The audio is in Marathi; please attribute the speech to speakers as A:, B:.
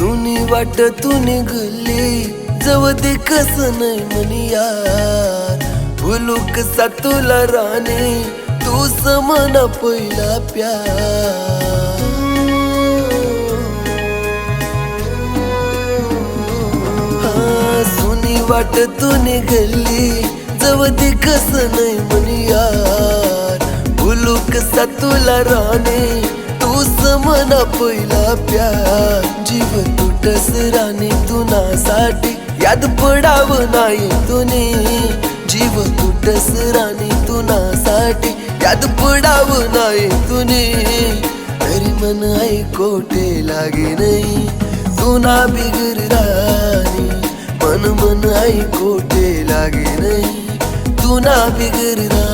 A: सुनी वाट तू निघली जव दे कस नाही म्हणी यार बोलू कसा तुला राणी तू समना पहिला प्यार सुनी वाट तू निघली जव दे कस नाही म्हणी यार बोलू कसा तुला राणी तू समना पहिला प्यार जीव तुटस राणी तुनासाठी याद पडाव नाही तुने जीव तुटस राणी तुनासाठी याद पडाव नाही तुने तरी मन ऐकोटे लागे नाही तुना बिगर राणी मन ऐकोटे लागे नाही तुना बिगर राणी